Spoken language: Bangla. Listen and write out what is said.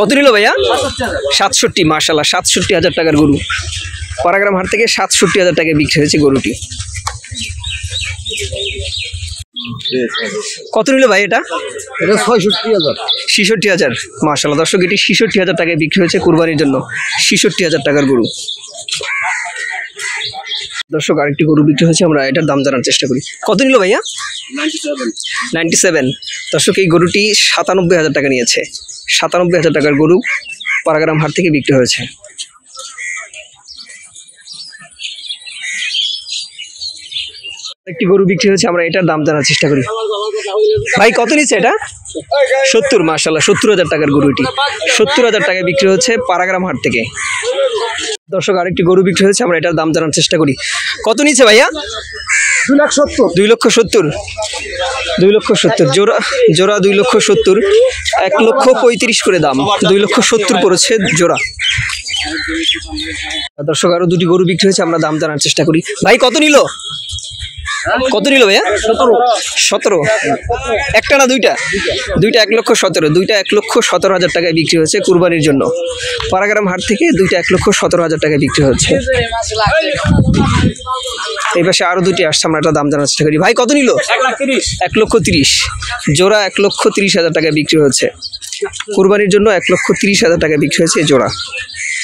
কত নিল ভাইয়া? 67। মাশাআল্লাহ, 67,000 টাকার গরু। পাড়াগ্রাম হাট থেকে 67,000 টাকায় বিক্রি হয়েছে গরুটি। কত নিল ভাই এটা? 66,000। 66,000। মাশাআল্লাহ দর্শক, এটি 66,000 টাকায় বিক্রি হয়েছে কুরবানির জন্য। 66,000 টাকার গরু। দর্শক আরেকটি গরু বিক্রি হয়েছে, আমরা এটার দাম জানার চেষ্টা করি। কত নিল ভাইয়া? 97। দর্শক এই গরুটি 97,000 টাকা নিয়েছে। 97,000 টাকার গরু পাড়াগ্রাম হাট থেকে বিক্রি হয়েছে। একটি গরু বিক্রি হয়েছে, আমরা এটার দাম জানার চেষ্টা করি। ভাই কত নিচ্ছে এটা? 70। মাশাআল্লাহ, 70,000 টাকার গরুটি 70,000 টাকায় বিক্রি হচ্ছে পাড়াগ্রাম হাট থেকে। দর্শক আরেকটি গরু বিক্রি হয়েছে, আমরা এটার দাম জানার চেষ্টা করি। কত নিচ্ছে ভাইয়া? 2,70,000। 2,70,000। 2,70,000 জোড়া, জোড়া 2,70,000। 1,35,000 করে দাম। 2,70,000 পড়েছে জোড়া। দর্শক আরো দুটি গরু বিক্রি হয়েছে, আমরা দাম জানার চেষ্টা করি। ভাই কত নিল? কত নিল ভাইয়া? 17। একটা না দুইটা? দুইটা 1,17,000। দুইটা 1,17,000 টাকায় বিক্রি হয়েছে কুরবানির জন্য। পাড়াগ্রাম হাট থেকে দুইটা 1,17,000 টাকায় বিক্রি হচ্ছে। এই পাশে আরো দুটি আসছে, আমরা একটা দাম জানার চেষ্টা করি। ভাই কত নিল? 1,30,000। জোড়া 1,30,000 টাকায় বিক্রি হচ্ছে কুরবানির জন্য। 1,30,000 টাকায় বিক্রি হয়েছে জোড়া।